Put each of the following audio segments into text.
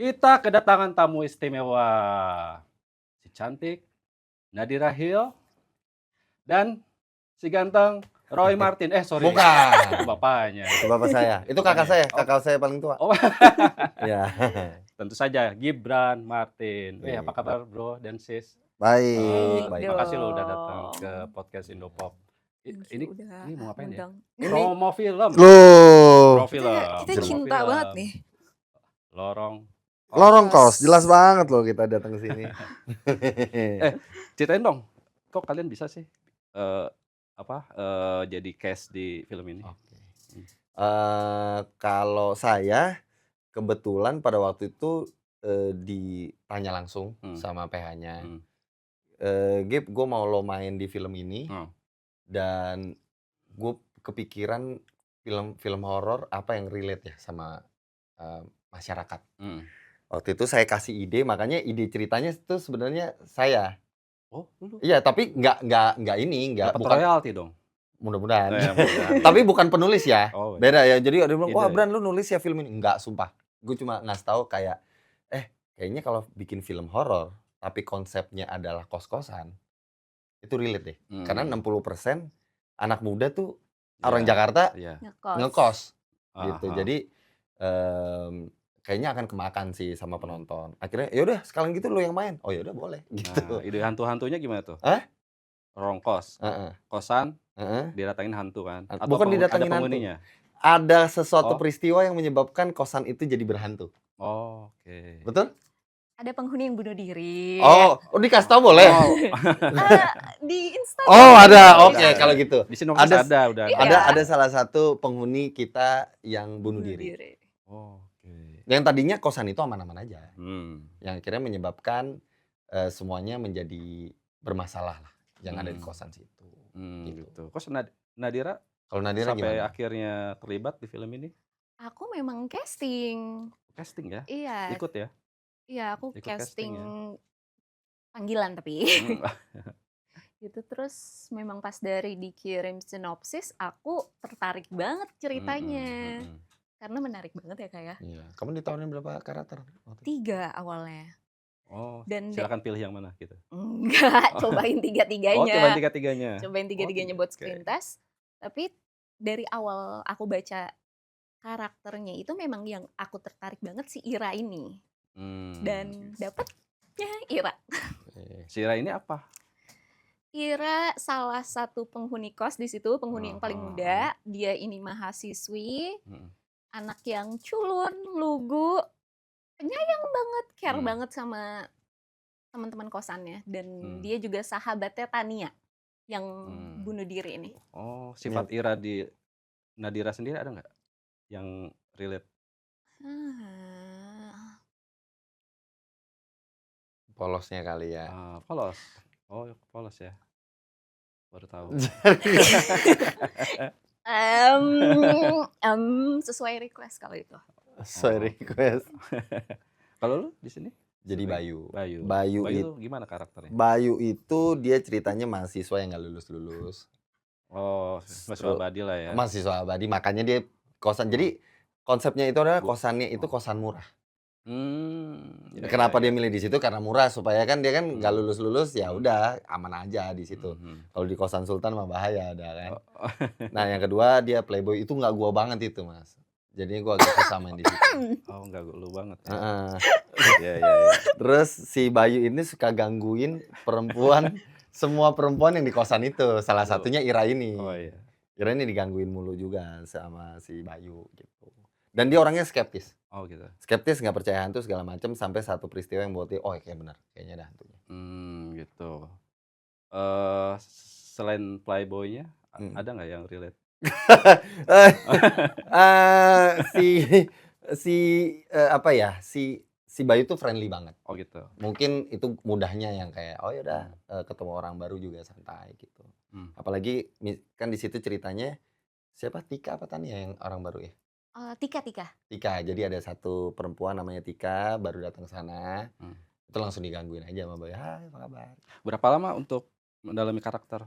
Kita kedatangan tamu istimewa. Si cantik Nadira Hill dan si ganteng Roy Martin. Sorry. Bukan. Itu bapaknya. Itu bapak saya. Itu kakak saya. Kakak saya paling tua. Oh, Ya. tentu saja Gibran Martin. Iya. Apa kabar bro dan sis? Baik, baik. Makasih lo udah datang ke podcast Indopop. Ini mau ngapain ya? Promo film. Loh. Kita cinta banget nih. Lorong kos, jelas banget loh kita datang ke sini. Ceritain dong, kok kalian bisa sih jadi cast di film ini? Kalau saya kebetulan pada waktu itu ditanya langsung sama PH-nya, Gib, gue mau lo main di film ini, dan gue kepikiran film horor apa yang relate ya sama masyarakat. Waktu itu saya kasih ide, makanya ide ceritanya itu sebenarnya saya. Oh, lu? Iya, tapi nggak bukan royalti dong. Mudah-mudahan. Tapi bukan penulis ya. Oh, beda ya. Jadi ada bilang, wah Bran lu nulis ya film ini. Enggak, sumpah. Gue cuma ngasih tahu kayak, kayaknya kalau bikin film horor, tapi konsepnya adalah kos-kosan, itu relate deh. Karena 60% anak muda tuh orang Jakarta ngekos. Gitu. Jadi kayaknya akan kemakan sih sama penonton. Akhirnya yaudah sekalian gitu lo yang main. Oh yaudah boleh gitu. Nah, ide hantu-hantunya gimana tuh? Rongkos, kosan, didatangin hantu kan? Atau bukan didatangin hantu. Ada sesuatu peristiwa yang menyebabkan kosan itu jadi berhantu. Oke. Betul? Ada penghuni yang bunuh diri. Oh dikasih tau boleh? Di Instagram. Ada. Oke, kalau gitu. Di sinopsis ada udah. Ada salah satu penghuni kita yang bunuh diri. Yang tadinya kosan itu aman-aman aja. Yang akhirnya menyebabkan semuanya menjadi bermasalah lah yang ada di kosan situ. Gitu. Kok Nadira? Kalau Nadira sampai gimana? akhirnya terlibat di film ini? Aku memang casting. Casting ya? Iya. Ikut ya? Iya, aku ikut casting ya? panggilan tapi. Gitu, terus memang pas dari dikirim sinopsis aku tertarik banget ceritanya. Karena menarik banget ya Kak ya. Iya. Kamu ditawarin berapa karakter? 3 awalnya. Dan silakan pilih yang mana gitu. Enggak, cobain 3-3-nya. Cobain 3-3-nya. Buat screen test. Tapi dari awal aku baca karakternya itu memang yang aku tertarik banget si Ira ini. Dan dapatnya Ira. Si Ira ini apa? Ira salah satu penghuni kos di situ, penghuni yang paling muda. Dia ini mahasiswi. Anak yang culun, lugu, penyayang banget, care banget sama teman-teman kosannya. Dan dia juga sahabatnya Tania yang bunuh diri ini. Sifat Ira di Nadira sendiri ada nggak yang relate? Polosnya kali ya. Polos. Polos ya. Baru tahu. Sesuai request kalau itu. Sesuai request. Kalau lu di sini? Jadi Bayu. Bayu itu gimana karakternya? Bayu itu dia ceritanya mahasiswa yang nggak lulus. Mahasiswa abadi lah ya. Mahasiswa abadi, makanya dia kosan. Jadi konsepnya itu adalah kosannya itu kosan murah. Kenapa dia milih di situ? Karena murah, supaya kan dia kan nggak lulus ya udah aman aja di situ. Kalau di kosan Sultan mah bahaya ada kan. Nah yang kedua dia playboy, itu nggak gua banget itu mas. Jadinya gua agak susah main di situ. Nggak lu banget. Ya. Terus si Bayu ini suka gangguin perempuan, semua perempuan yang di kosan itu. Salah satunya Ira ini. Ira ini digangguin mulu juga sama si Bayu gitu. Dan dia orangnya skeptis. Gitu. Skeptis, nggak percaya hantu segala macam, sampai satu peristiwa yang buat dia, kayak benar, kayaknya ada hantunya. Gitu. Selain playboynya, ada nggak yang relate? Si Bayu tuh friendly banget. Gitu. Mungkin itu mudahnya yang kayak yaudah ketemu orang baru juga santai gitu. Apalagi kan di situ ceritanya siapa, Tika apa Tania yang orang baru ya? Tika. Jadi ada satu perempuan namanya Tika baru datang ke sana. Itu langsung digangguin aja sama Bayu. Hai, apa kabar? Berapa lama untuk mendalami karakter?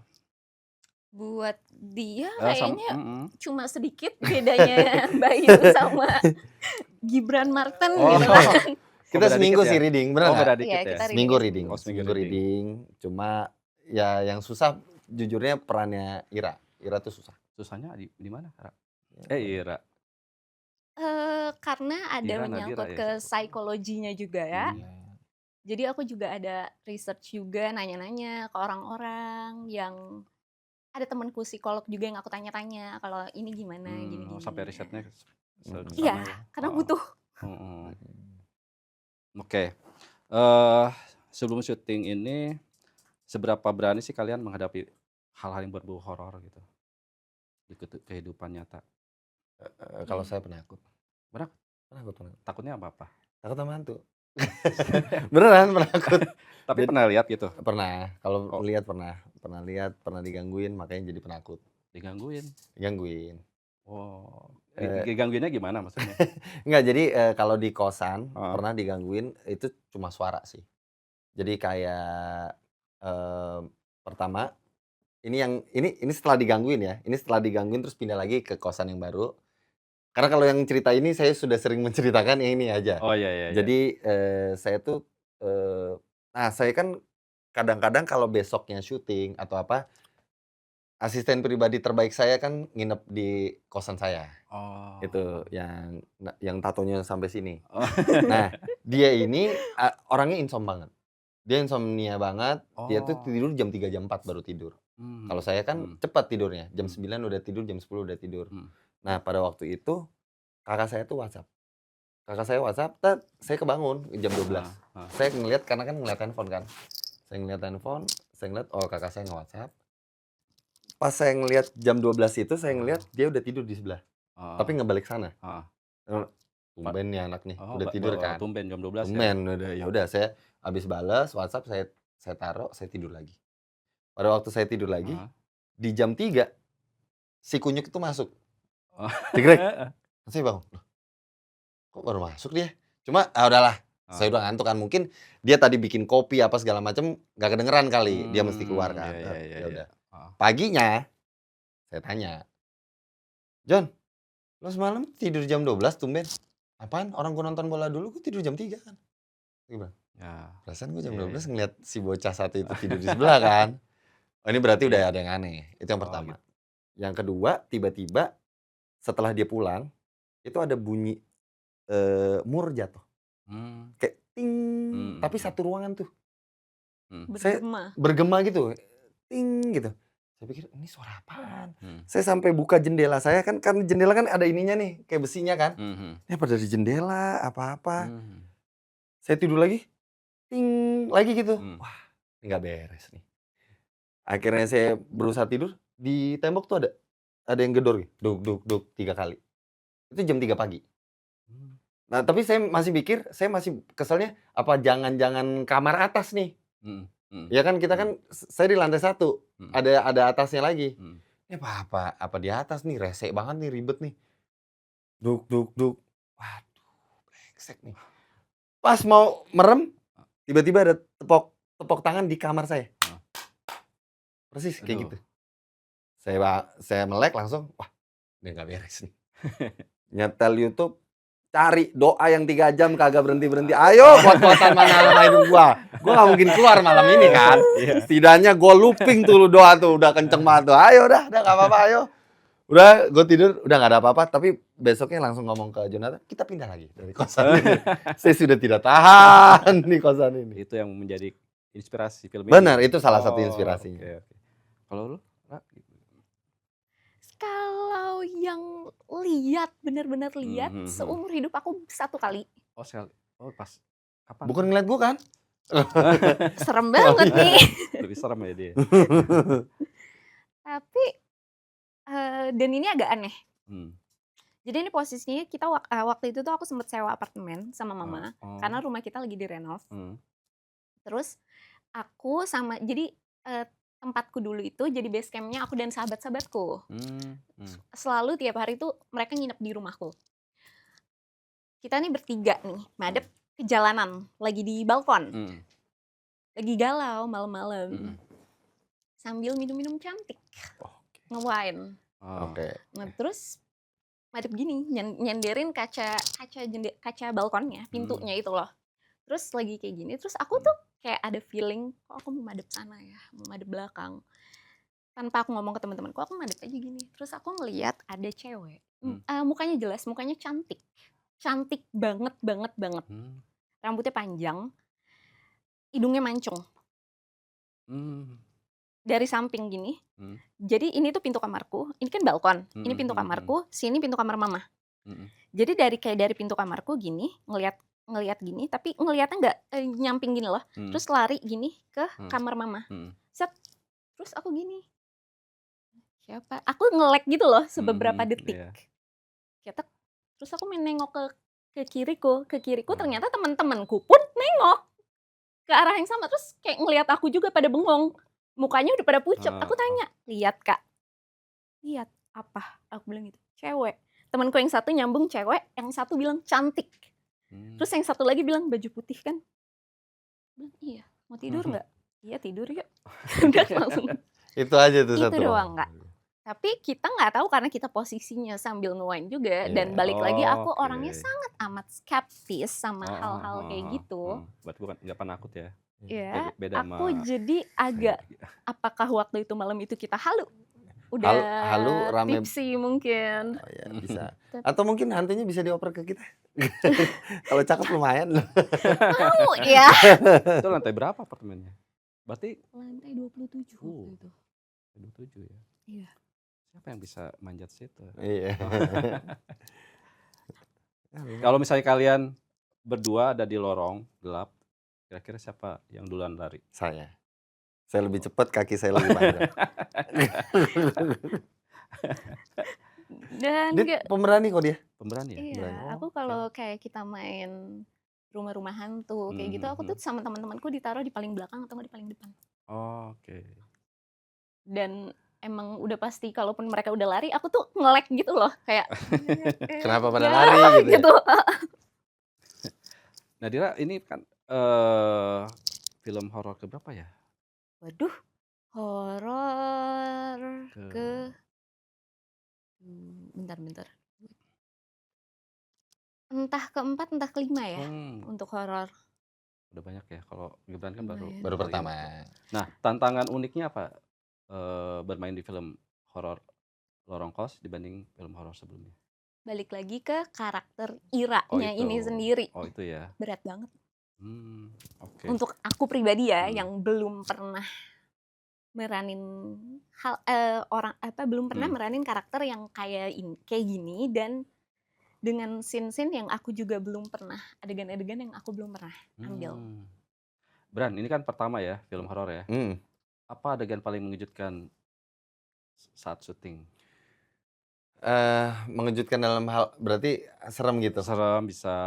Buat dia kayaknya cuma sedikit bedanya Bayu sama Gibran Martin gitu kan. Kita beda seminggu dikit sih ya? reading, bener Oh, nggak? beda Iya, dikit ya? kita Seminggu readingnya reading, Oh, seminggu seminggu reading. Cuma ya yang susah jujurnya perannya Ira. Ira tuh susah. Susahnya di mana, Ra? Ya, Ira. Karena ada Ira Nadira menyangkut ya, ke siapa? psikologinya juga ya. Iya. Jadi aku juga ada research juga, nanya-nanya ke orang-orang yang ada temanku psikolog juga yang aku tanya-tanya kalau ini gimana, Oh, gini-gini. sampai risetnya Iya, sana ya? karena Oh, butuh. oh. Oke. Sebelum syuting ini, seberapa berani sih kalian menghadapi hal-hal yang berbau horor gitu di kehidupan nyata? Kalau saya penakut. Penakut? Penakut. Takutnya apa-apa? Takut sama hantu. Beneran penakut. Tapi pernah lihat gitu? Pernah. Kalau Oh. lihat pernah lihat, pernah digangguin, makanya jadi penakut. Digangguin? Digangguin. Oh. Digangguinnya gimana maksudnya? Enggak, jadi kalau di kosan Heeh. pernah digangguin itu cuma suara sih. Jadi kayak pertama ini setelah digangguin ya. Ini setelah digangguin terus pindah lagi ke kosan yang baru. Karena kalau yang cerita ini saya sudah sering menceritakan yang ini aja. Oh, iya. Jadi saya tuh saya kan kadang-kadang kalau besoknya syuting atau apa, asisten pribadi terbaik saya kan nginep di kosan saya. Oh. Itu yang tatonya sampai sini. Oh. Nah, dia ini orangnya banget. Dia insomnia banget. Dia tuh Oh. tidur jam 3, jam 4 baru tidur. Kalau saya kan cepat tidurnya. Jam 9 udah tidur, jam 10 udah tidur. Nah, pada waktu itu kakak saya tuh WhatsApp. Saya kebangun jam 12. Saya ngeliat karena kan ngeliat handphone kan. Saya ngeliat handphone, saya ngeliat kakak saya nge-WhatsApp. Pas saya ngeliat jam 12 itu, saya ngeliat dia udah tidur di sebelah. Tapi ngebalik sana. Tumben nih anak nih, udah tidur kan. Tumben jam 12 ya? Tumben, ya udah saya habis balas WhatsApp, saya taruh, saya tidur lagi. Pada waktu saya tidur lagi, di jam 3 si kunyuk itu masuk. Jegrek. Saya bangun. Loh, kok baru masuk dia? Cuma udahlah, saya udah ngantuk kan. Mungkin dia tadi bikin kopi apa segala macam, nggak kedengeran kali. Dia mesti keluar kan. Ya udah. Paginya saya tanya, "John, lo semalam tidur jam 12 tumben? Apaan? Orang gua nonton bola dulu, gua tidur jam 3 kan." Gimana? Ya. Perasaan gua jam 12 ngeliat si bocah satu itu tidur di sebelah kan. Oh, ini berarti udah ada yang aneh. Itu yang pertama. Yang kedua, tiba-tiba setelah dia pulang, itu ada bunyi mur jatuh. Kayak ting, tapi satu ruangan tuh. Saya bergema gitu. Ting gitu. Saya pikir ini suara apaan? Saya sampai buka jendela saya kan jendela kan ada ininya nih, kayak besinya kan. Ini apa dari jendela, apa-apa. Saya tidur lagi, ting, lagi gitu. Wah, ini nggak beres nih. Akhirnya saya berusaha tidur, di tembok tuh ada yang gedor gitu. Duk, duk, duk, 3 kali. Itu jam 3 pagi. Nah, tapi saya masih mikir, saya masih keselnya, apa jangan-jangan kamar atas nih. Ya kan kita kan, saya di lantai 1, ada atasnya lagi. Ini apa di atas nih, rese banget nih, ribet nih. Duk, duk, duk. Waduh, brengsek nih. Pas mau merem, tiba-tiba ada tepok tangan di kamar saya. Persis kayak gitu. Saya melek langsung, wah, udah nggak beres nih. Nyetel YouTube, cari doa yang 3 jam kagak berhenti-berhenti. Ayo kuat-kuatan mana hidup gua. Gua nggak mungkin keluar malam ini kan. Setidaknya gua looping tuh doa tuh, udah kenceng banget tuh. Ayo udah nggak apa-apa, ayo. Udah, gua tidur, udah nggak ada apa-apa. Tapi besoknya langsung ngomong ke Jonathan, kita pindah lagi dari kosan ini. Saya sudah tidak tahan di kosan ini. Itu yang menjadi inspirasi film ini. Benar, itu salah satu inspirasinya. Okay. Kalau lu? Kalau yang lihat, benar-benar lihat, seumur hidup aku 1 kali. Oh, sekali. Oh, pas. Kapan? Bukan ngeliat gua kan? Serem banget nih. Lebih serem ya dia. Tapi, dan ini agak aneh. Jadi ini posisinya kita waktu itu tuh aku sempat sewa apartemen sama mama. Karena rumah kita lagi direnov. Terus aku sama, jadi tempatku dulu itu jadi base campnya aku dan sahabat-sahabatku. Selalu tiap hari tuh mereka nginep di rumahku. Kita nih bertiga nih, madep ke jalanan, lagi di balkon. Lagi galau malam-malam. Sambil minum-minum cantik. Nge-wine. Nah, terus madep gini, nyenderin kaca balkonnya, pintunya itu loh. Terus lagi kayak gini, terus aku tuh kayak ada feeling, kok aku mau madep sana ya, mau madep belakang. Tanpa aku ngomong ke teman-temanku, aku madep aja gini. Terus aku ngeliat ada cewek, mukanya jelas, mukanya cantik. Cantik banget. Rambutnya panjang, hidungnya mancung. Dari samping gini. Jadi ini tuh pintu kamarku, ini kan balkon, ini pintu kamarku, sini pintu kamar mama. Jadi dari pintu kamarku gini, ngelihat gini, tapi ngelihatnya nggak nyamping gini loh. Terus lari gini ke kamar mama. Set. Terus aku gini. Siapa? Aku nge-lag gitu loh sebeberapa detik. Ketek. Terus aku main nengok ke kiriku. Ke kiriku ternyata teman-temanku pun nengok ke arah yang sama. Terus kayak ngelihat aku juga pada bengong. Mukanya udah pada pucet. Aku tanya, "Lihat, Kak." "Lihat apa?" Aku bilang gitu. "Cewek." Temanku yang satu nyambung cewek, yang satu bilang cantik. Terus yang satu lagi bilang baju putih kan. Bilang, "Iya, mau tidur nggak?" "Iya, tidur yuk." Udah langsung. Itu aja tuh Itu satu. doang, Kak. Tapi kita nggak tahu karena kita posisinya sambil nge-wine juga. Dan balik lagi aku orangnya sangat amat skeptis sama hal-hal kayak gitu. Berarti bukan nggak penakut ya? Ya, Beda aku sama jadi agak, apakah waktu itu malam itu kita halu? Halu Udah rame. tipsy mungkin. Oh ya, bisa. Atau mungkin hantunya bisa dioper ke kita. Kalau cakep lumayan loh. Mau ya. Itu lantai berapa apartemennya? Berarti Lantai 27 waktu itu. 27 ya? Iya. Siapa yang bisa manjat situ? Iya. Kalau misalnya kalian berdua ada di lorong gelap, kira-kira siapa yang duluan lari? Saya lebih cepat, kaki saya lebih panjang. Dan Dia pemberani kok dia. Pemberani ya? Iya, Pemberani. aku kalau kayak kita main rumah-rumah hantu kayak gitu, aku tuh sama teman-temanku ditaruh di paling belakang atau nggak di paling depan. Oke. Dan emang udah pasti kalaupun mereka udah lari, aku tuh nge-lag gitu loh, kayak kenapa pada lari gitu. gitu. Nadira, ini kan film horor keberapa ya? Waduh, horor ke bentar. Entah keempat, entah kelima ya untuk horor. Udah banyak ya, kalau Gibran kan baru pertama. Nah, tantangan uniknya apa bermain di film horor Lorong Kos dibanding film horor sebelumnya? Balik lagi ke karakter Ira-nya ini sendiri. Oh itu ya. Berat banget. Okay. Untuk aku pribadi ya, yang belum pernah meranin belum pernah meranin karakter yang kayak gini, dan dengan scene-scene yang aku juga belum pernah, adegan-adegan yang aku belum pernah ambil. Bran, ini kan pertama ya film horor ya. Apa adegan paling mengejutkan saat syuting? Mengejutkan dalam hal berarti serem gitu. Serem bisa.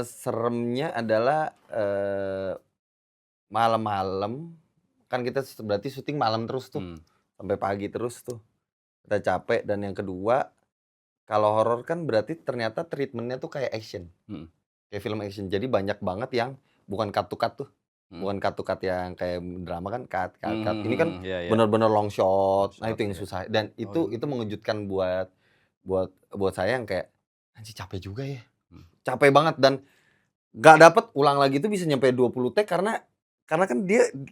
Seremnya adalah malam-malam kan kita berarti syuting malam terus tuh sampai pagi terus tuh, kita capek. Dan yang kedua, kalau horor kan berarti ternyata treatmentnya tuh kayak action, kayak film action. Jadi banyak banget yang bukan cut to cut tuh, bukan cut to cut yang kayak drama kan cut. Ini kan benar-benar long shot. Nah itu yang susah, dan itu mengejutkan buat saya yang kayak anjir capek juga ya, capek banget. Dan nggak dapet ulang lagi itu bisa nyampe 20 take karena kan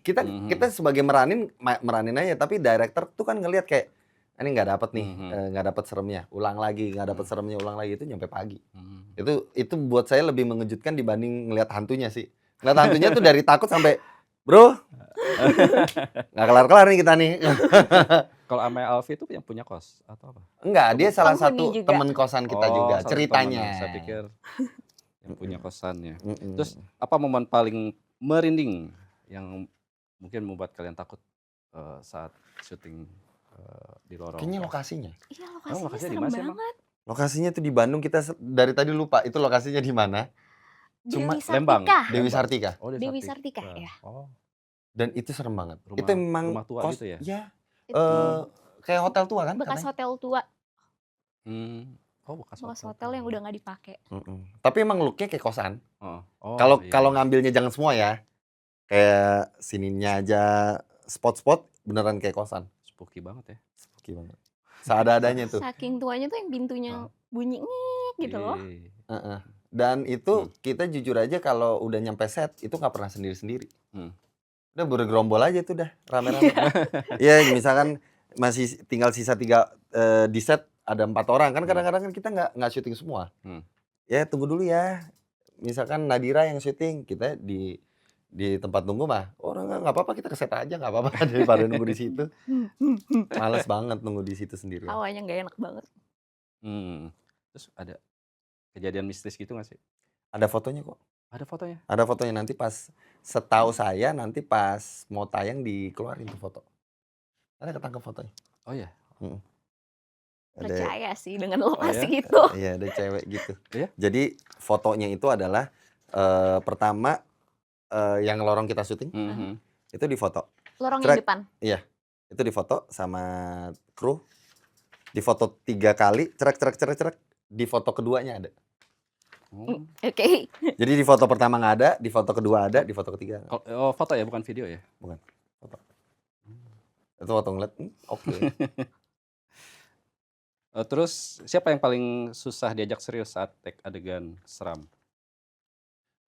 kita sebagai meranin aja, tapi director tuh kan ngelihat kayak ini nggak dapet nih, nggak dapet seremnya, ulang lagi, nggak dapet seremnya, ulang lagi, itu nyampe pagi. Itu buat saya lebih mengejutkan dibanding ngelihat hantunya sih. Ngelihat hantunya tuh dari takut sampai bro nggak kelar-kelar nih kita nih. Kalau Ame Alfi itu yang punya kos atau apa? Enggak, dia salah satu teman kosan kita juga ceritanya. Saya pikir yang punya kosannya. Terus apa momen paling merinding yang mungkin membuat kalian takut saat syuting di Lorong? Kayaknya lokasinya. Iya, lokasinya serem banget. Lokasinya tuh di Bandung, kita dari tadi lupa itu lokasinya di mana. Cuma Lembang. Dewi Sartika. Oh, Dewi Sartika ya. Oh. Dan itu serem banget. Itu memang rumah tua gitu ya? Iya. Kayak hotel tua kan? Bekas hotel tua. Oh, bekas hotel yang udah nggak dipakai. Tapi emang looknya kayak kosan. Kalau ngambilnya jangan semua ya. Kayak sininya aja spot-spot beneran kayak kosan. Spooky banget ya. Spooky banget. Seada-adanya tuh. Saking tuanya tuh yang pintunya bunyi ngik gitu loh. Dan itu kita jujur aja kalau udah nyampe set itu nggak pernah sendiri-sendiri. Udah bergerombol aja tuh dah rame-rame. Ya misalkan masih tinggal sisa 3 di set ada 4 orang kan kadang-kadang kan kita nggak syuting semua. Ya tunggu dulu ya. Misalkan Nadira yang syuting, kita di tempat tunggu mah orang nggak apa-apa kita ke set aja nggak apa-apa daripada nunggu di situ. Males banget nunggu di situ sendirian. Hawanya nggak enak banget. Terus ada kejadian mistis gitu nggak sih? Ada fotonya kok. Ada fotonya? Ada fotonya nanti pas setahu saya nanti pas mau tayang dikeluarin tuh foto. Ada ketangkep fotonya. Oh ya? Percaya sih dengan lokasi ya? itu. Iya ada cewek gitu. Iya? Jadi fotonya itu adalah pertama yang lorong kita syuting itu difoto. Lorong yang depan? Iya, itu difoto sama kru. Difoto 3 kali, cerek. Di foto keduanya ada. Oke. Jadi di foto pertama nggak ada, di foto kedua ada, di foto ketiga. Oh foto ya bukan video ya? Bukan, foto. Itu foto ngeliat, oke. Terus siapa yang paling susah diajak serius saat take adegan seram?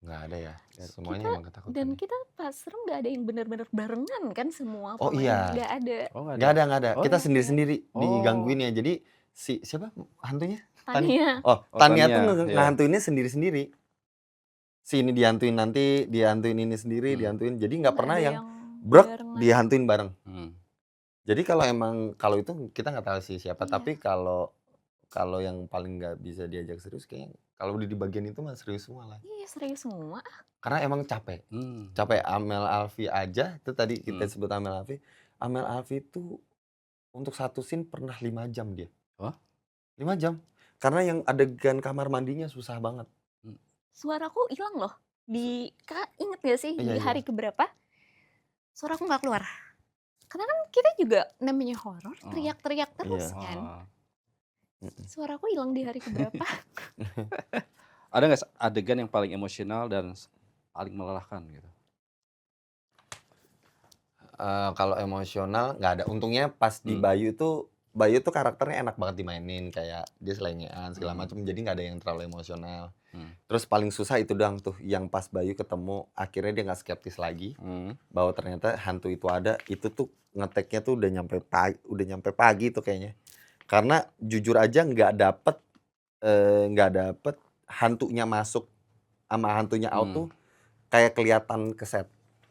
Nggak ada ya, semuanya emang ketakutan. Dan kita pas serem nggak ada yang benar-benar barengan kan semua. Oh iya. Nggak ada. Nggak ada. Oh, kita sendiri-sendiri digangguin ya. Jadi siapa hantunya? Tania. Tania tuh ngehantuinnya sendiri-sendiri. Si ini dihantuin nanti, dihantuin ini sendiri, dihantuin. Jadi nggak pernah yang brok dihantuin bareng. Jadi kalau itu kita nggak tahu sih siapa. Tapi kalau yang paling nggak bisa diajak serius kayaknya kalau udah di bagian itu mah serius semua lah. Iya serius semua. Karena emang capek. Capek. Amel Alfi aja itu tadi kita sebut Amel Alfi. Amel Alfi itu untuk satu scene pernah 5 jam dia. 5 jam. Karena yang adegan kamar mandinya susah banget. Suaraku hilang loh. Inget gak sih di hari keberapa? Suaraku nggak keluar. Karena kan kita juga namanya horor, teriak-teriak terus kan. Suaraku hilang di hari keberapa? Ada nggak adegan yang paling emosional dan paling melelahkan gitu? Kalau emosional nggak ada. Untungnya pas di Bayu tuh karakternya enak banget dimainin, kayak dia selengean segala macam, jadi nggak ada yang terlalu emosional. Terus paling susah itu doang tuh, yang pas Bayu ketemu akhirnya dia nggak skeptis lagi bahwa ternyata hantu itu ada. Itu tuh ngeteknya tuh udah nyampe pagi tuh kayaknya. Karena jujur aja nggak dapet hantunya masuk sama hantunya out tuh kayak kelihatan ke set.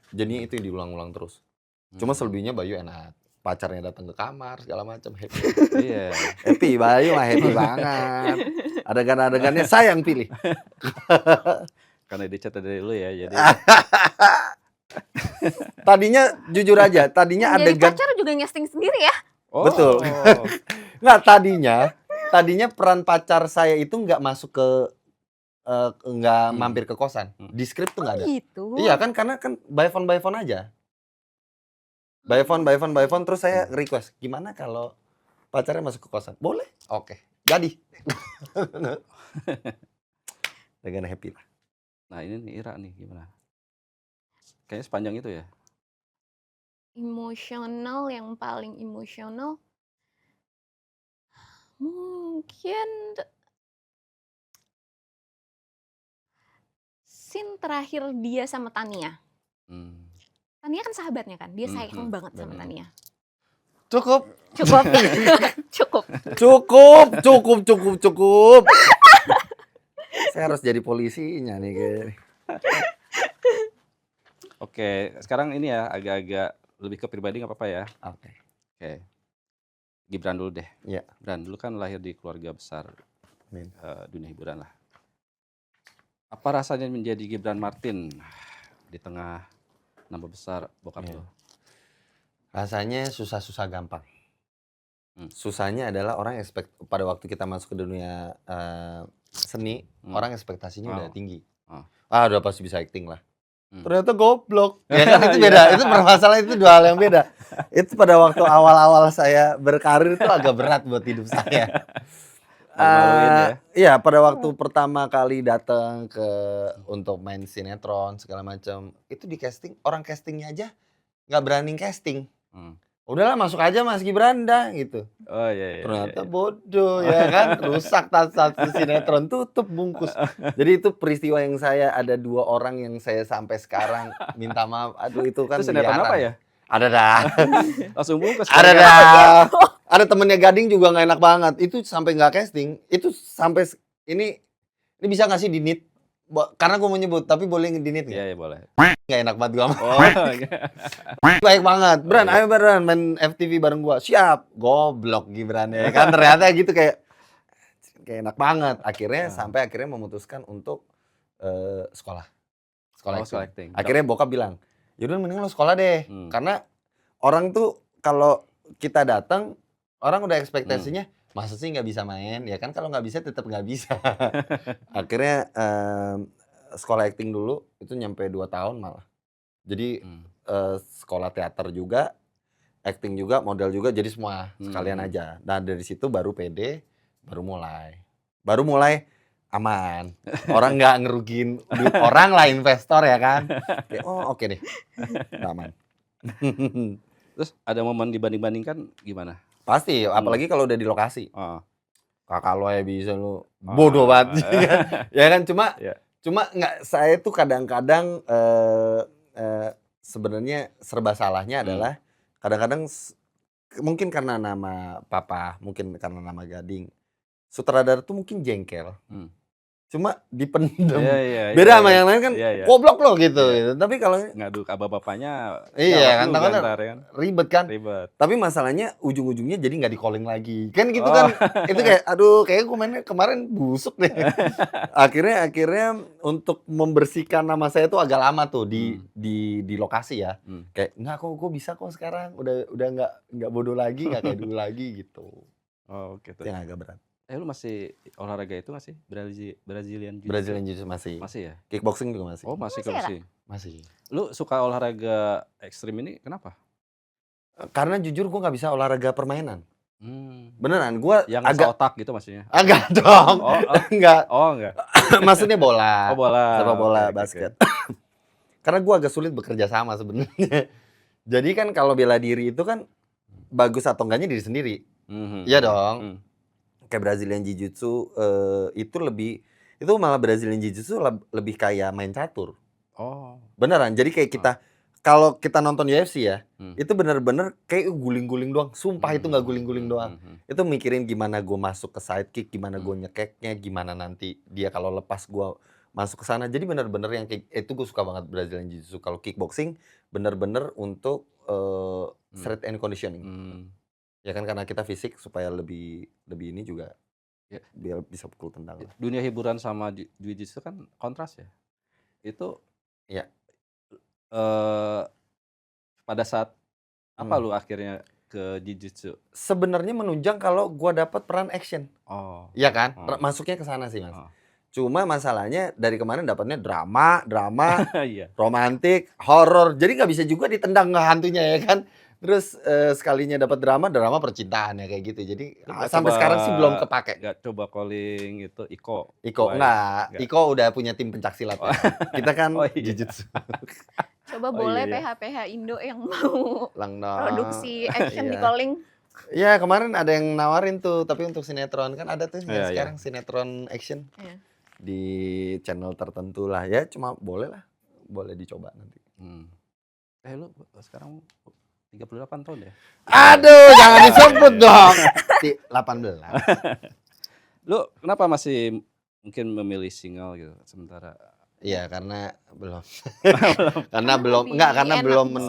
Jadi itu diulang-ulang terus. Cuma selebihnya Bayu enak. Pacarnya datang ke kamar segala macam, happy. Iya. Happy, Bayu mah happy banget. Adegan-adegannya saya yang pilih. Karena dicat dari lu ya, jadi. Tadinya jujur aja, Jadi pacar juga ngesting sendiri ya? Betul. Nggak, tadinya peran pacar saya itu nggak masuk ke nggak mampir ke kosan. Di skrip tuh nggak ada. Gitu. Iya kan, karena kan by phone aja. By phone terus saya request, gimana kalau pacarnya masuk ke kosan? Boleh? Oke. Jadi. Dengan happy lah. Nah ini nih Ira nih gimana? Kayaknya sepanjang itu ya? Emosional, yang paling emosional mungkin scene terakhir dia sama Tania. Tania kan sahabatnya kan, dia sayang banget sama Tania. Cukup. Saya harus jadi polisinya nih kayaknya. Oke, sekarang ini ya agak-agak lebih ke pribadi nggak apa-apa ya? Oke. Gibran dulu deh. Iya. Gibran dulu kan lahir di keluarga besar dunia hiburan lah. Apa rasanya menjadi Gibran Martin di tengah nama besar bokap lo? Rasanya susah-susah gampang. Susahnya adalah orang pada waktu kita masuk ke dunia seni, orang ekspektasinya udah tinggi. Udah pasti bisa acting lah. Ternyata goblok. Ya kan itu beda. Itu permasalahan, itu 2 hal yang beda. Itu pada waktu awal-awal saya berkarir itu agak berat buat hidup saya. Iya, pada waktu pertama kali datang untuk main sinetron segala macam, itu di casting, orang castingnya aja nggak berani casting. Udahlah masuk aja Mas Gibran dah gitu. Oh iya. Ternyata bodoh ya kan, rusak satu sinetron, tutup bungkus. Jadi itu peristiwa yang saya ada 2 orang yang saya sampai sekarang minta maaf. Aduh itu kan Itu sinetron apa miliaran. ya? Ada dah. Langsung bungkus. Ada dah. Ada temennya Gading juga nggak enak banget. Itu sampai nggak casting. Itu sampai ini bisa nggak sih dinit? Karena gue mau nyebut, tapi boleh dinit nggak? Iya boleh. Nggak enak banget gue. Oh, Baik banget. Bran, ayo Bran main FTV bareng gua. Siap. Goblok Gibran ya kan, ternyata gitu kayak enak banget. Akhirnya sampai akhirnya memutuskan untuk sekolah acting. Akhirnya bokap bilang, "Yaudah mending lo sekolah deh." Karena orang tuh kalau kita datang, orang udah ekspektasinya masa sih nggak bisa main? Ya kan kalau nggak bisa tetap nggak bisa. Akhirnya sekolah acting dulu itu nyampe 2 tahun malah. Jadi sekolah teater juga, acting juga, model juga, jadi semua sekalian aja. Nah dari situ baru pede, baru mulai aman. Orang nggak ngerugiin duit orang lah, investor ya kan. Kayak, oh oke deh, aman. Terus ada momen dibanding-bandingkan gimana? Pasti, apalagi kalau udah di lokasi. Kakak lo ya bisa lo, bodoh banget. Ya kan, cuma nggak, saya tuh kadang-kadang sebenarnya serba salahnya adalah kadang-kadang mungkin karena nama papa, mungkin karena nama Gading, sutradara tuh mungkin jengkel. Cuma dipendem. Beda sama yang lain kan, goblok lo gitu. Tapi kalau ngadu ke bapaknya, iya kan, ribet kan. Tapi masalahnya ujung-ujungnya jadi nggak di-calling lagi. Kan gitu kan. Itu kayak aduh, kayaknya gue mainnya kemarin busuk deh. akhirnya untuk membersihkan nama saya tuh agak lama tuh di lokasi ya. Kayak enggak kok, gue bisa kok sekarang. Udah enggak bodoh lagi, enggak kayak dulu lagi gitu. Oh, gitu. Yang agak berat. Lu masih olahraga itu nggak sih? Brazilian Jiu-Jitsu? Brazilian Jiu-Jitsu masih. Masih ya? Kickboxing juga masih. Oh, masih kickboxing. Masih. Lu suka olahraga ekstrim ini kenapa? Karena jujur gue nggak bisa olahraga permainan. Beneran, gue yang agak otak gitu maksudnya? Agak dong. Enggak. Oh, enggak. Maksudnya bola. Oh, bola. Sepak bola, basket. Karena gue agak sulit bekerja sama sebenarnya. Jadi kan kalau bela diri itu kan bagus atau enggaknya diri sendiri. Iya dong. Kayak Brazilian Jiu-Jitsu itu malah Brazilian Jiu-Jitsu lebih kayak main catur. Oh. Beneran. Jadi kayak kita kalau kita nonton UFC ya, itu bener-bener kayak guling-guling doang. Sumpah itu nggak guling-guling doang. Itu mikirin gimana gue masuk ke sidekick, gimana gue nyekeknya, gimana nanti dia kalau lepas gue masuk ke sana. Jadi bener-bener yang kayak itu gue suka banget Brazilian Jiu-Jitsu. Kalau kickboxing bener-bener untuk strength and conditioning. Ya kan karena kita fisik supaya lebih ini juga biar bisa pukul tendang. Dunia hiburan sama jiu-jitsu kan kontras ya. Itu ya. Pada saat apa lu akhirnya ke jiu-jitsu? Sebenarnya menunjang kalau gua dapat peran action. Oh. Iya kan? Masuknya ke sana sih, Mas. Cuma masalahnya dari kemarin dapatnya drama, romantik, horor. Jadi nggak bisa juga ditendang hantunya ya kan? Terus sekalinya dapat drama percintaan ya kayak gitu. Jadi sampai sekarang sih belum kepake. Gak coba calling itu Iko enggak. Iko udah punya tim pencak silat. Ya. Kita kan jiu-jitsu. Coba boleh PH Indo yang mau produksi action di calling. Iya, kemarin ada yang nawarin tuh, tapi untuk sinetron kan ada tuh sekarang sinetron action. Di channel tertentu lah ya, cuma boleh dicoba nanti. Lu sekarang 38 tahun ya? Aduh, jangan disebut dong. 18. Lu kenapa masih mungkin memilih single gitu sementara? Iya, karena belum. Karena belum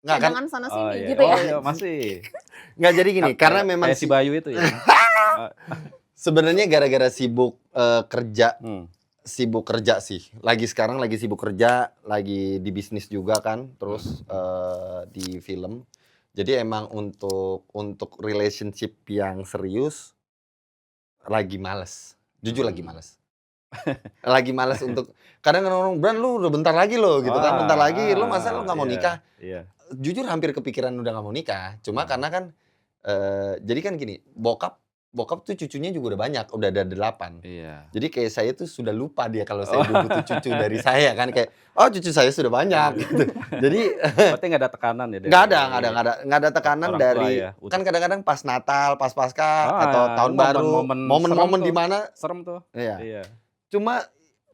Jangan sana sini gitu ya. Oh iya, masih. Enggak, jadi gini, karena memang si Bayu itu ya. Sebenarnya gara-gara sibuk kerja. Sibuk kerja sih. Sekarang lagi sibuk kerja, lagi di bisnis juga kan, terus di film. Jadi emang untuk relationship yang serius lagi males. Jujur lagi males. Lagi males untuk kadang orang Bran lu udah bentar lagi lo gitu kan. Bentar lagi lu masa lu enggak mau nikah? Iya. Jujur hampir kepikiran udah enggak mau nikah. Cuma karena kan jadi kan gini, bokap bokap tuh cucunya juga udah banyak, udah ada 8. Iya. Jadi kayak saya tuh sudah lupa dia kalau saya udah butuh cucu dari saya kan, kayak, "Oh cucu saya sudah banyak," gitu. Jadi Berarti nggak ada tekanan ya nggak dari ada tekanan orang tua dari ya? kan kadang-kadang pas Natal, pas Paskah, atau Itu tahun baru, momen-momen serem momen-momen di tuh, mana serem tuh. iya. Iya. Cuma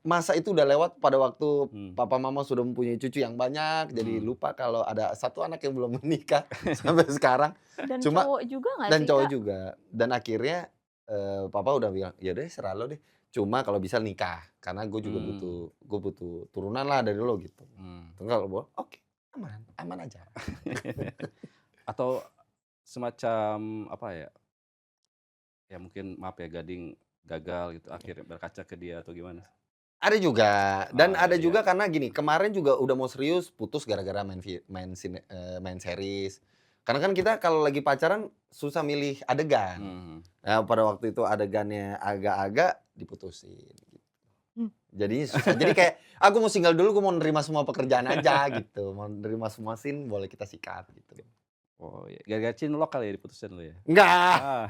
masa itu udah lewat pada waktu Hmm. papa mama sudah mempunyai cucu yang banyak, jadi lupa kalau ada satu anak yang belum menikah sampai sekarang. Dan Cuma cowok juga nggak dan sih, cowok Kak? juga. Dan akhirnya papa udah bilang, "Ya udah serah lo deh. Cuma kalau bisa nikah, karena gue juga butuh turunan lah dari lo," gitu. Kalau gue, "Oke, aman, aman aja." Atau semacam apa ya? Ya mungkin maaf ya Gading gagal gitu akhirnya berkaca ke dia atau gimana? Ada juga, dan ada Iya. juga karena gini, kemarin juga udah mau serius, putus gara-gara main series. Karena kan kita kalau lagi pacaran susah milih adegan. Nah, pada waktu itu adegannya agak-agak diputusin gitu. Jadinya susah. Jadi kayak, "Aku mau single dulu, gue mau nerima semua pekerjaan aja," gitu. Mau nerima semua scene, boleh kita sikat gitu. Oh iya, gara-gara cinlok kali ya diputusin lu ya? Enggak, Ah.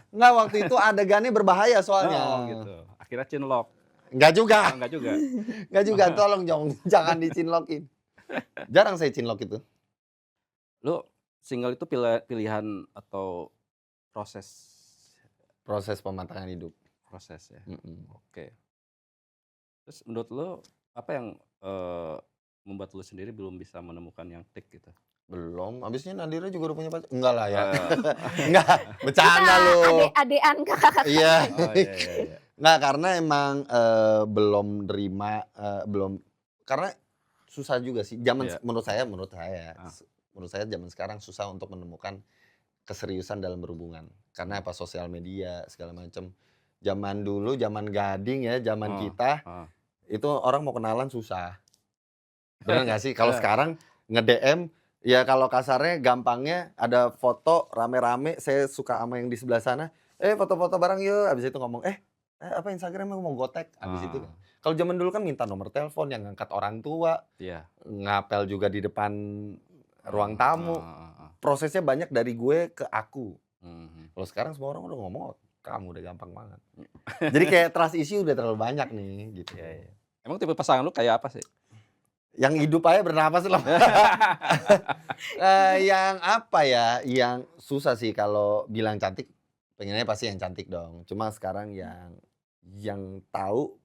enggak, waktu itu adegannya berbahaya soalnya. Oh gitu, akhirnya cinlok? Enggak juga. Oh enggak juga? Enggak juga, tolong jangan dicinlokin. Jarang saya cinlok itu. Lu single itu pilihan atau proses? Proses pematangan hidup. Proses ya? Mhm. Oke. Terus menurut lu apa yang membuat lu sendiri belum bisa menemukan yang klik gitu? Belum, habisnya Nadira juga udah punya pacar? Enggak lah ya. Oh. Enggak, bercanda Kita lu. adek-adekan kakak-kakak. Iya. Oh iya. Nggak, karena emang belum nerima, belum, karena susah juga sih. Iya. Menurut saya zaman sekarang susah untuk menemukan keseriusan dalam berhubungan. Karena apa? Sosial media segala macam. Zaman dulu, zaman Gading ya, zaman kita, itu orang mau kenalan susah. Bener nggak sih? Kalau sekarang nge-DM, ya kalau kasarnya gampangnya ada foto rame-rame, saya suka sama yang di sebelah sana, foto-foto bareng yuk, habis itu ngomong, apa Instagramnya mau gotek, habis itu kan. Kalau zaman dulu kan minta nomor telepon, yang ngangkat orang tua, Iya. ngapel juga di depan ruang tamu. Prosesnya banyak dari gue ke aku. Kalau sekarang semua orang udah ngomong, kamu udah gampang banget. Jadi kayak trust issue udah terlalu banyak nih, gitu. Iya. Emang tipe pasangan lu kayak apa sih? Yang hidup aja bernapas lah. Yang apa ya, yang susah sih kalau bilang cantik, pengennya pasti yang cantik dong. Cuma sekarang yang tahu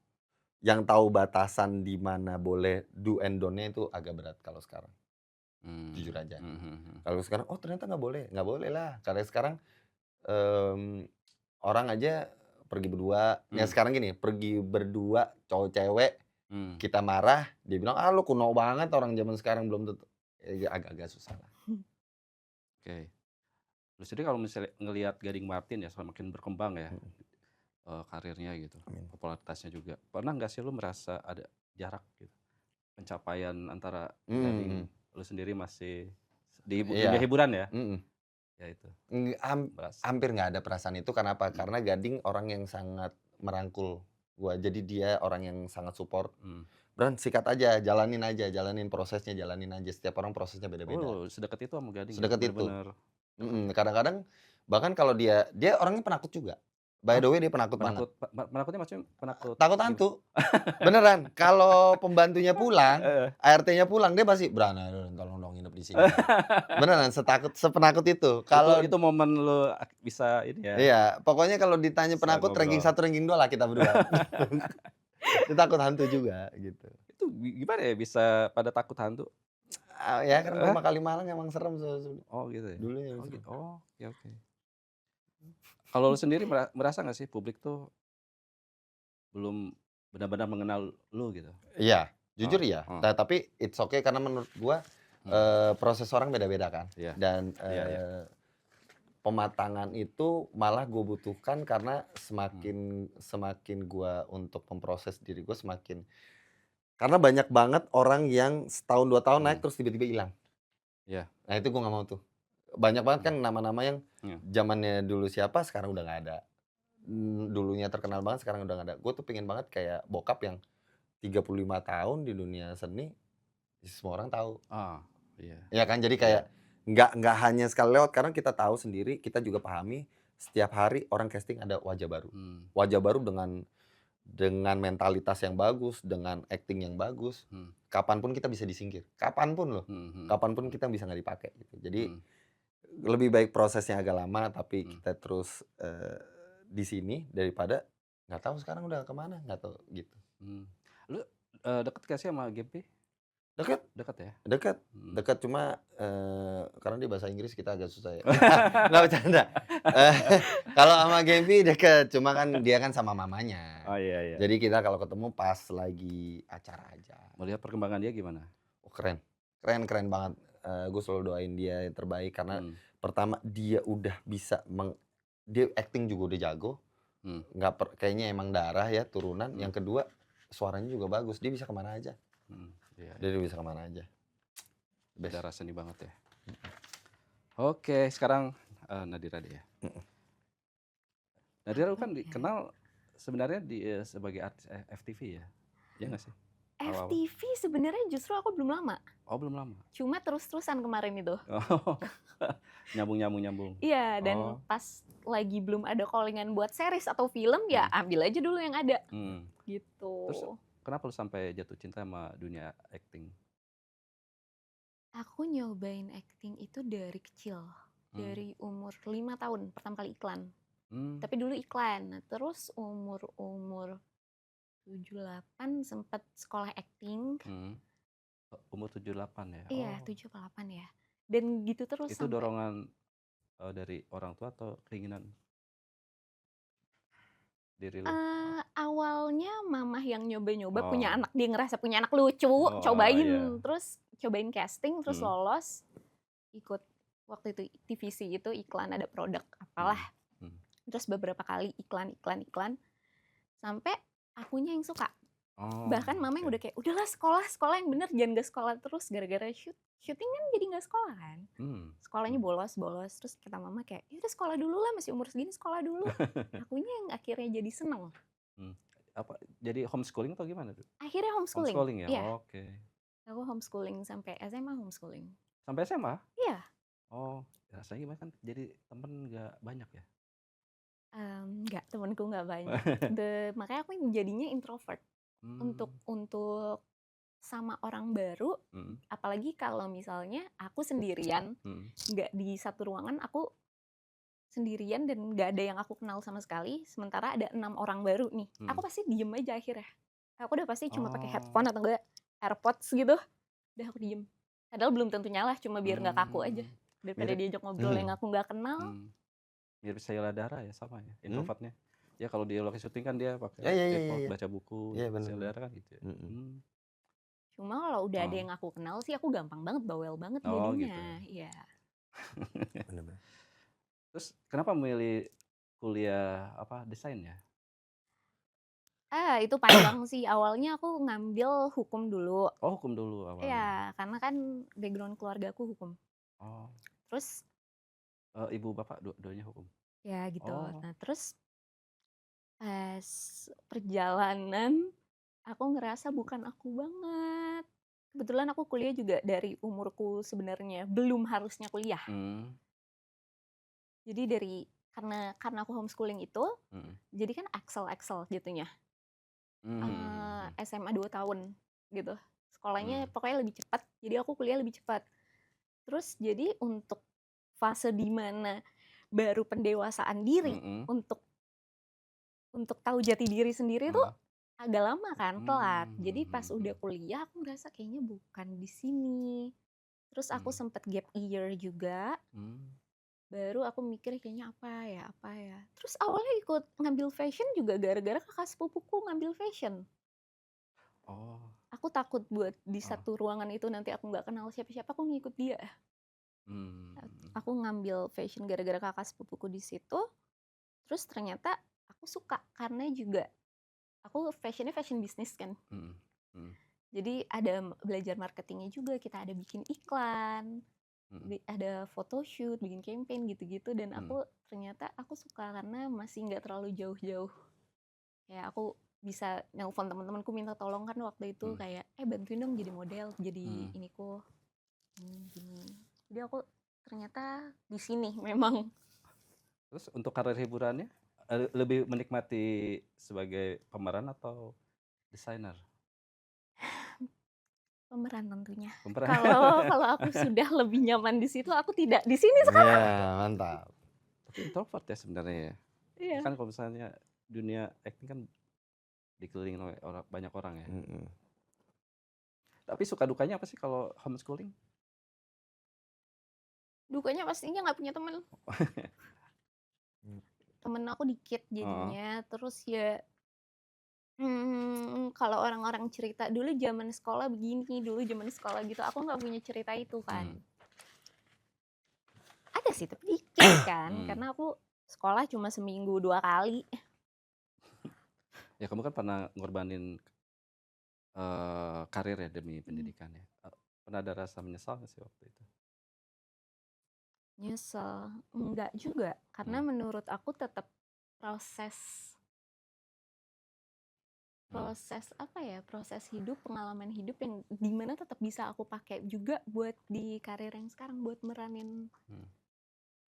batasan di mana boleh do and don't-nya itu agak berat kalau sekarang. Jujur aja. Kalau sekarang, oh ternyata nggak boleh lah. Karena sekarang orang aja pergi berdua. Ya sekarang gini, pergi berdua cowok cewek, kita marah, dia bilang, lu kuno banget, orang zaman sekarang belum tentu. Ya agak-agak susah lah. Oke. Lu sendiri kalau misalnya ngelihat Gading Martin ya semakin berkembang ya, karirnya gitu, popularitasnya juga. Pernah nggak sih lu merasa ada jarak gitu, pencapaian antara Gading lu sendiri masih di dunia hiburan ya? Ya itu. Hampir nggak ada perasaan itu, kenapa? Karena Gading orang yang sangat merangkul gua. Jadi dia orang yang sangat support. Bran, sikat aja, jalanin prosesnya, jalanin aja. Setiap orang prosesnya beda-beda. Oh, sedekat itu sama Gading ya? Sedekat itu. Bener-bener. Kadang-kadang bahkan kalau dia orang penakut juga. By the way, dia penakut banget. Penakutnya maksudnya penakut Takut hantu. Beneran. Kalau pembantunya pulang, ART-nya pulang, dia pasti, "Bran, tolong dong nginep di sini." Beneran, sepenakut itu. Kalau itu momen lu bisa ini ya. Iya, pokoknya kalau ditanya Bisa penakut ranking 1, ranking 2 lah kita berdua. Dia takut hantu juga gitu. Itu gimana ya bisa pada takut hantu? Ya kan Rumah Kalimalang emang serem Oh gitu ya? dulunya. Oh, oke. Kalau lu sendiri merasa nggak sih publik tuh belum benar-benar mengenal lu gitu? Iya, jujur iya. Nah, tapi it's okay karena menurut gua proses orang beda-beda kan. Iya. Dan pematangan itu malah gue butuhkan karena semakin gua untuk memproses diri gue semakin, karena banyak banget orang yang setahun 2 tahun naik terus tiba-tiba hilang. Iya. Nah itu gue nggak mau tuh. Banyak banget kan nama-nama yang zamannya dulu siapa sekarang udah nggak ada. Dulunya terkenal banget sekarang udah nggak ada. Gue tuh pengen banget kayak bokap yang 35 tahun di dunia seni, semua orang tahu. Iya. Ya kan, jadi kayak nggak hanya sekali lewat, karena kita tahu sendiri, kita juga pahami setiap hari orang casting ada wajah baru. Wajah baru dengan mentalitas yang bagus, dengan acting yang bagus. Kapanpun kita bisa disingkir, kapanpun loh. Kapanpun kita bisa nggak dipakai gitu. Jadi lebih baik prosesnya agak lama tapi kita terus di sini daripada nggak tahu sekarang udah kemana, nggak tahu gitu. Lu deket gak sih sama Gempi? Dekat. Dekat ya? Dekat. Dekat cuma karena dia bahasa Inggris kita agak susah ya. Nggak bercanda. Kalau sama Gempi dekat, cuma kan dia kan sama mamanya. Oh iya. Jadi kita kalau ketemu pas lagi acara aja. Melihat perkembangan dia gimana? Oh keren banget. Gue selalu doain dia yang terbaik karena pertama dia udah bisa dia acting juga udah jago. Kayaknya emang darah ya turunan. Yang kedua suaranya juga bagus. Dia bisa kemana aja. Dia bisa kemana aja. Darah seni banget ya. Oke, sekarang Nadira deh ya. Nadira lu kan dikenal sebenarnya sebagai artis FTV ya. Iya nggak sih? FTV sebenarnya justru aku belum lama. Oh belum lama. Cuma terus-terusan kemarin itu. Nyambung. Iya, dan pas lagi belum ada callingan buat series atau film ya ambil aja dulu yang ada. Gitu. Terus kenapa lu sampai jatuh cinta sama dunia acting? Aku nyobain acting itu dari kecil. Dari umur 5 tahun pertama kali iklan. Tapi dulu iklan. Nah, terus umur 7-8 sempat sekolah acting. Umur 7-8 ya? Iya, 7-8 ya. Dan gitu terus. Itu dorongan dari orang tua atau keinginan diri lu? Awalnya mamah yang nyoba-nyoba punya anak, dia ngerasa punya anak lucu, cobain. Terus cobain casting, terus lolos. Ikut waktu itu TVC itu iklan ada produk apalah. Terus beberapa kali iklan. Sampai akunya yang suka. Bahkan mama yang udah kayak, udahlah sekolah yang bener, jangan gak sekolah terus. Gara-gara syuting kan jadi gak sekolah kan. Sekolahnya bolos. Terus kata mama kayak, ya udah sekolah dulu lah, masih umur segini sekolah dulu. Akunya yang akhirnya jadi seneng. Apa jadi homeschooling atau gimana tuh? Akhirnya homeschooling. Homeschooling ya? Iya. Oke. Aku homeschooling sampai SMA homeschooling. Sampai SMA? Iya. Oh, rasanya gimana kan? Jadi temen gak banyak ya? Enggak, temenku nggak banyak. Makanya aku jadinya introvert. Untuk sama orang baru, apalagi kalau misalnya aku sendirian, nggak di satu ruangan, aku sendirian dan nggak ada yang aku kenal sama sekali. Sementara ada 6 orang baru nih, aku pasti diem aja akhirnya. Aku udah pasti cuma pakai headphone atau enggak AirPods gitu, udah aku diem. Padahal belum tentu nyala, cuma biar nggak kaku aja. Daripada diajak ngobrol yang aku nggak kenal. Mirip Sheila Dara ya, sama ya introvertnya. Ya kalau di lokasi syuting kan dia pakai headphone, baca buku. Sheila Dara kan gitu ya. Cuma kalau udah ada yang aku kenal sih aku gampang banget, bawel banget jadinya. Iya. Bener-bener. Terus kenapa memilih kuliah desain ya? Itu panjang sih. Awalnya aku ngambil hukum dulu. Oh, hukum dulu awalnya. Iya, karena kan background keluarga aku hukum. Terus ibu bapak dua-duanya hukum? Ya gitu. Nah terus pas perjalanan aku ngerasa bukan aku banget. Kebetulan aku kuliah juga dari umurku sebenarnya belum harusnya kuliah. Jadi karena aku homeschooling itu, jadi kan Excel jatuhnya. SMA 2 tahun gitu. Sekolahnya pokoknya lebih cepat, jadi aku kuliah lebih cepat. Terus jadi untuk fase di mana baru pendewasaan diri untuk tahu jati diri sendiri tuh agak lama kan, telat. Jadi pas udah kuliah aku ngerasa kayaknya bukan di sini. Terus aku sempet gap year juga. Baru aku mikir kayaknya apa ya. Terus awalnya ikut ngambil fashion juga gara-gara kakak sepupuku ngambil fashion. Aku takut buat di satu ruangan itu nanti aku nggak kenal siapa-siapa, aku ngikut dia. Aku ngambil fashion gara-gara kakak sepupuku di situ. Terus ternyata aku suka karena juga aku fashionnya fashion bisnis kan. Jadi ada belajar marketingnya juga, kita ada bikin iklan, ada photoshoot, bikin campaign gitu-gitu. Dan aku ternyata aku suka karena masih nggak terlalu jauh-jauh. Kayak aku bisa nelpon teman-temanku minta tolong kan waktu itu kayak bantuin dong jadi model, jadi iniku gini. Jadi aku ternyata di sini memang Terus untuk karir hiburannya, lebih menikmati sebagai pemeran atau desainer? Pemeran tentunya. Pemeran. Kalau aku sudah lebih nyaman di situ, aku tidak di sini sekarang. Iya, mantap. Tapi introvert ya sebenarnya ya? Iya. Kan kalau misalnya dunia acting kan dikelilingi oleh banyak orang ya? Tapi suka dukanya apa sih kalau homeschooling? Dukanya pastinya nggak punya temen. Temen aku dikit jadinya, terus ya kalau orang-orang cerita dulu zaman sekolah begini, dulu zaman sekolah gitu, aku nggak punya cerita itu kan. Ada sih tapi dikit kan, karena aku sekolah cuma seminggu 2 kali. Ya kamu kan pernah ngorbanin karir ya demi pendidikan ya. Pernah ada rasa menyesal nggak sih waktu itu? Nyesel, enggak juga, karena menurut aku tetap proses proses hidup, pengalaman hidup yang dimana tetap bisa aku pakai juga buat di karir yang sekarang, buat meranin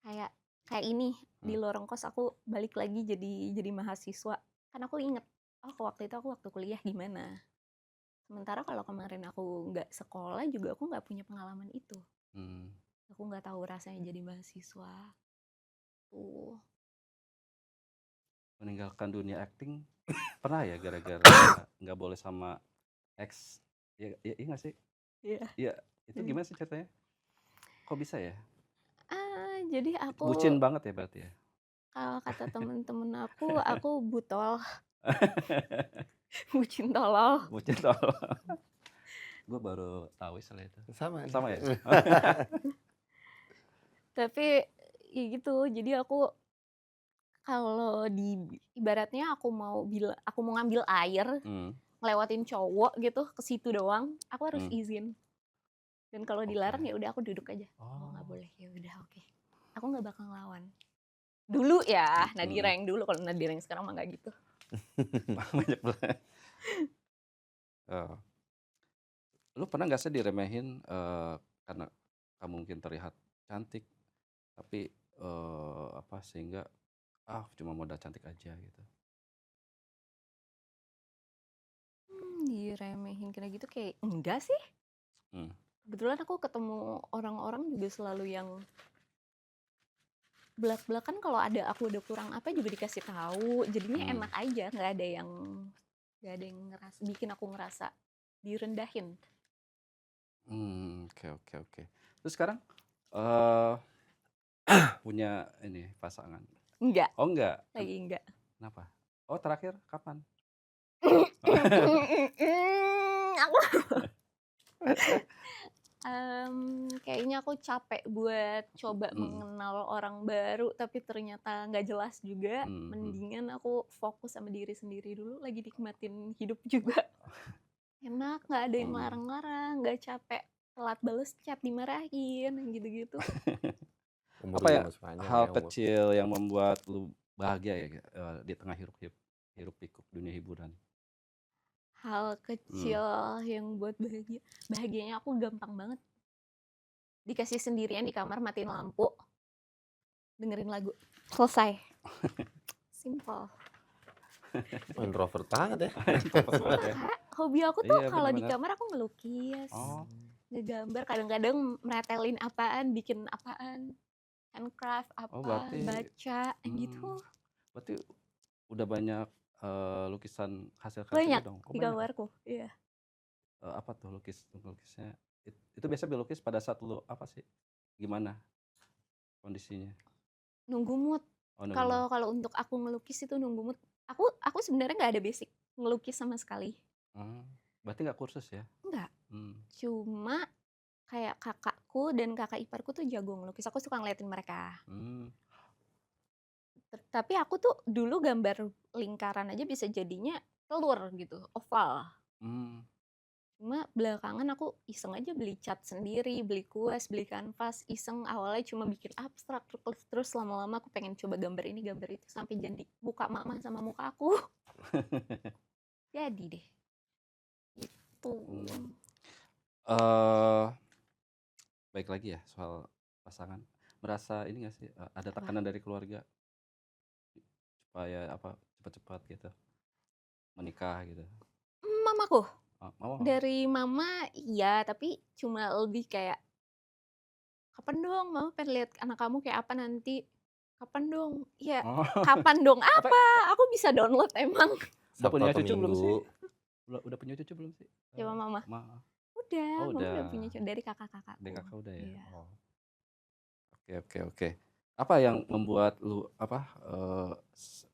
kayak ini di lorong kos aku balik lagi jadi mahasiswa. Kan aku inget, waktu itu aku waktu kuliah gimana. Sementara kalau kemarin aku nggak sekolah juga aku nggak punya pengalaman itu. Aku nggak tahu rasanya jadi mahasiswa. Meninggalkan dunia acting pernah ya gara-gara nggak boleh sama ex? Iya nggak sih? Iya. Itu gimana sih ceritanya? Kok bisa ya? Jadi aku bucin banget ya berarti ya? Kalau kata temen-temen aku butol. Bucin tolol. Bucin tolol. Gue baru tahu istilah itu. Sama ya? Tapi ya gitu, jadi aku kalau ibaratnya aku mau ngambil air, ngelewatin cowok gitu ke situ doang, aku harus izin. Dan kalau dilarang ya udah aku duduk aja. Nggak boleh, ya udah oke. Aku nggak bakal ngelawan. Dulu ya, Nadira yang dulu, kalau Nadira yang sekarang mah nggak gitu. Banyak banget. Lu pernah nggak sih diremehin karena kamu mungkin terlihat cantik, tapi sehingga cuma modal cantik aja gitu? Diremehin kayak gitu kayak enggak sih. Kebetulan aku ketemu orang-orang juga selalu yang belak-belakan kalau aku udah kurang apa juga dikasih tahu, jadinya enak aja, nggak ada yang bikin aku ngerasa direndahin. Oke. Terus sekarang punya ini pasangan? Enggak. Oh enggak? Lagi enggak. Kenapa? Oh terakhir kapan? Kayaknya aku capek buat coba mengenal orang baru, tapi ternyata nggak jelas juga. Mendingan aku fokus sama diri sendiri dulu, lagi nikmatin hidup juga. Enak, nggak ada yang larang-larang, nggak capek telat bales chat dimarahin, gitu-gitu. Apa ya hal kecil yang membuat lu bahagia ya di tengah hiruk pikuk dunia hiburan? Hal kecil yang buat bahagianya aku gampang banget. Dikasih sendirian di kamar, matiin lampu, dengerin lagu, selesai. Simple. Introvert banget ya. Hobi aku tuh kalau di kamar aku ngelukis, ngegambar, kadang-kadang meretelin apaan, bikin apaan, handcraft apa, baca, gitu. Berarti udah banyak lukisan hasil Banyak karya dong? di kamarku, iya. Apa tuh lukisnya? Itu biasa dilukis pada saat lu apa sih? Gimana kondisinya? Nunggu mood. Kalau untuk aku ngelukis itu nunggu mood. Aku sebenarnya nggak ada basic ngelukis sama sekali. Berarti nggak kursus ya? Enggak. Cuma kayak kakakku dan kakak iparku tuh jago ngelukis. Aku suka ngeliatin mereka. Tapi aku tuh dulu gambar lingkaran aja bisa jadinya telur gitu, oval. Cuma belakangan aku iseng aja beli cat sendiri, beli kuas, beli kanvas, iseng. Awalnya cuma bikin abstrak, terus lama-lama aku pengen coba gambar ini, gambar itu, sampai jadi buka mama sama muka aku. Jadi deh. Itu. Baik lagi ya soal pasangan. Merasa ini nggak sih ada tekanan dari keluarga? supaya cepat-cepat gitu menikah gitu? Mamaku? Mama? Dari mama iya, tapi cuma lebih kayak, "Kapan dong? Mama pengen lihat anak kamu kayak apa nanti. Kapan dong?" Ya, Oh, kapan dong apa apa? Aku bisa download emang. udah Sabtu punya atau cucu belum sih? Minggu. Udah punya cucu belum sih? Siapa mama? Oh Mama udah udah, punya dari dari kakak-kakakku. Kakak udah ya? Iya. Oh, oke. Apa yang membuat lu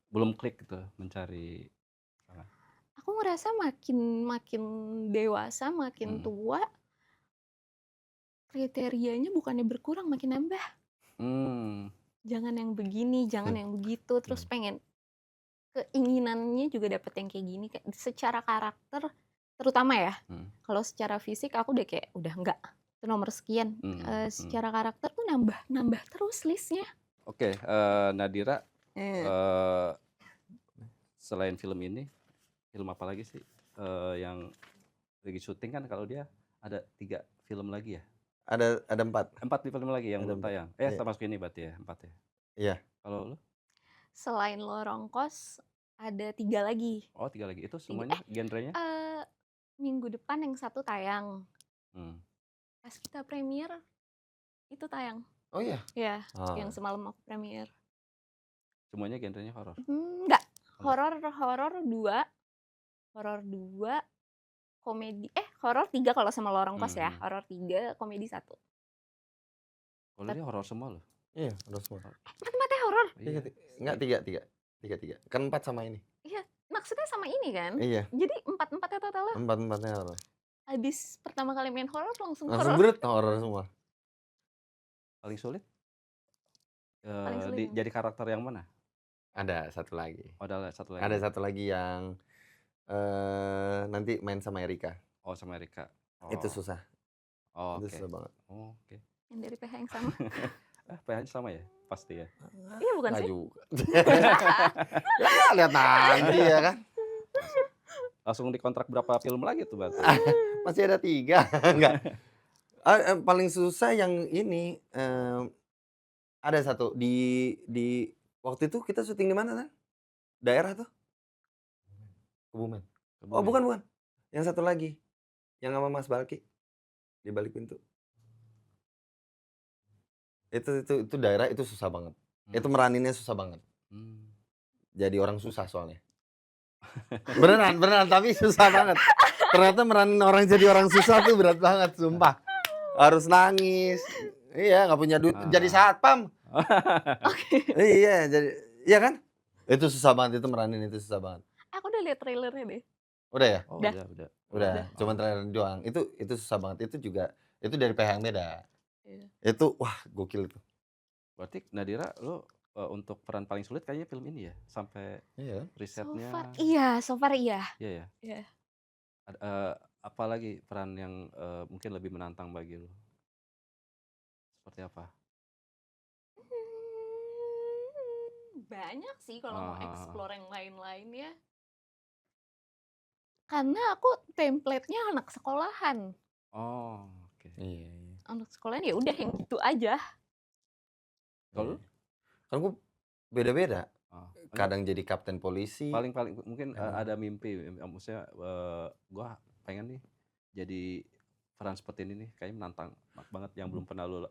belum klik gitu mencari pasangan? Aku ngerasa makin makin dewasa, makin Mhm. tua, kriterianya bukannya berkurang, makin nambah. Mmm, Jangan yang begini, jangan yang begitu, terus pengen keinginannya juga dapet yang kayak gini, kayak secara karakter terutama ya, kalau secara fisik aku udah kayak, udah enggak, itu nomor sekian. Secara karakter tuh nambah terus list-nya. Oke, Nadira, Eh. selain film ini, film apa lagi sih, yang lagi syuting kan kalau dia ada 3 film lagi ya? Ada 4. 4 film lagi yang Ada belum 4. tayang? Iya. Termasuk ini berarti ya, 4 ya? Iya. Kalau lu? Selain Lorong Kos, ada 3 lagi. Oh 3 lagi, itu semuanya genrenya? Minggu depan yang 1 tayang. Hmm. Pas kita premier, itu tayang. Oh iya? Iya, yang semalam aku premier. Semuanya genrenya horor? Enggak, horor 2, komedi horor 3 kalau sama Lorong Kos ya, horor 3, komedi 1. Kalau dia horor semua loh. Iya, horor semua. 4-empatnya horor? Iya, enggak 3. Kan 4 sama ini. Iya, maksudnya sama ini kan? Iya. Jadi 4-empatnya totalnya. 4-empatnya horor. Habis pertama kali main horor langsung Langsung horor. horor semua. Paling sulit? Paling sulit Jadi karakter yang mana? Ada satu lagi. Oh, ada satu lagi. Ada satu lagi yang nanti main sama Erika. Oh, sama Erika. Oh. Itu susah. Oh, itu susah banget. Oh, oke. Yang dari PH yang sama. PH-nya sama ya? Pasti ya? Iya bukan sih? Juga. Ya, lihat nanti ya kan. Langsung dikontrak berapa film lagi tuh berarti? Masih ada 3. Enggak. Paling susah yang ini ada satu di waktu itu kita syuting di mana kan? Daerah tuh? Kebumen. Oh bukan. Yang satu lagi. Yang sama Mas Balki. Di balik pintu. Itu daerah itu susah banget. Itu meraninnya susah banget. Jadi orang susah soalnya. Beneran tapi susah banget. Ternyata meranin orang jadi orang susah tuh berat banget, sumpah. Harus nangis. Iya, nggak punya duit. Jadi satpam. Iya, jadi iya kan? Itu susah banget, itu meranin itu susah banget. Aku udah lihat trailernya deh. Udah ya? Oh, udah. Cuma trailer doang. Itu susah banget. Itu juga itu dari PH yang beda. Iya. Itu wah, gokil itu. Berarti Nadira lu untuk peran paling sulit kayaknya film ini ya? Sampai risetnya. So far iya. Iya ya? Iya. Apa lagi peran yang mungkin lebih menantang bagi lu? Seperti apa? Banyak sih kalau mau explore yang lain-lain ya. Karena aku template-nya anak sekolahan. Oh, oke. Iya. Anak sekolahan ya udah yang gitu aja. Kalau kan gue beda-beda. Kadang jadi kapten polisi. Paling mungkin ada mimpi, maksudnya gua pengen nih jadi peran seperti ini nih, kayaknya menantang banget yang belum pernah lu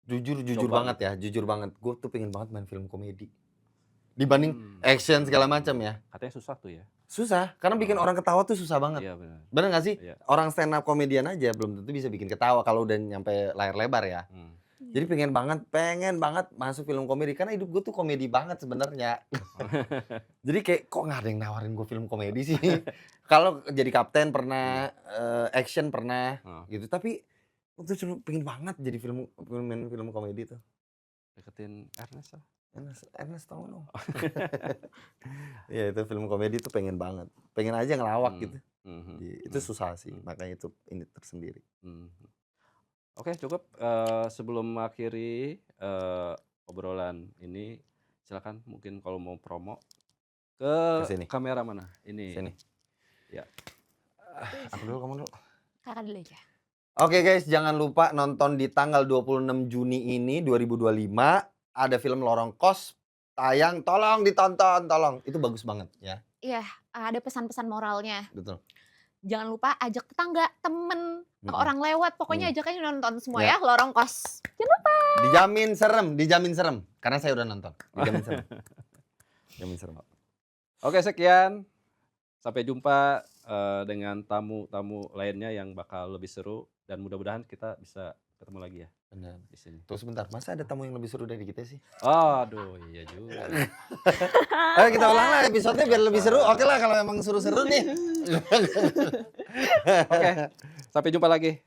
Jujur banget ya, jujur banget. Gue tuh pengen banget main film komedi. Dibanding action segala macam ya. Katanya susah tuh ya? Susah, karena bikin orang ketawa tuh susah banget. Iya benar. Bener gak sih? Iya. Orang stand up komedian aja belum tentu bisa bikin ketawa kalau udah nyampe layar lebar ya. Jadi pengen banget masuk film komedi karena hidup gue tuh komedi banget sebenarnya. Jadi kayak kok nggak ada yang nawarin gue film komedi sih. Kalau jadi kapten pernah, action pernah gitu. Tapi waktu itu pengen banget jadi film komedi tuh. Deketin Ernest lah. Ernest tau dong. Iya itu film komedi tuh pengen banget. Pengen aja ngelawak gitu. Itu susah sih, makanya itu ini tersendiri. Oke cukup, sebelum mengakhiri obrolan ini, silakan mungkin kalau mau promo ke kamera mana? Ini. Sini. Ya. Aku dulu, kamu dulu. Kakak dulu aja. Oke guys, jangan lupa nonton di tanggal 26 Juni ini 2025 ada film Lorong Kos tayang, tolong ditonton, tolong. Itu bagus banget ya. Iya, ada pesan-pesan moralnya. Betul. Jangan lupa ajak tetangga, temen, orang lewat, pokoknya ajak aja nonton semua ya, Ya. Lorong Kos. Jangan lupa. Dijamin serem. Karena saya udah nonton. Dijamin serem. Dijamin serem. Oke, sekian. Sampai jumpa dengan tamu-tamu lainnya yang bakal lebih seru dan mudah-mudahan kita bisa ketemu lagi ya Benar. di sini. Tunggu sebentar, masa ada tamu yang lebih seru dari kita sih? Aduh, iya juga. Ayo kita ulang lah episode-nya biar lebih seru. Oke lah kalau emang seru-seru nih. Oke, sampai jumpa lagi.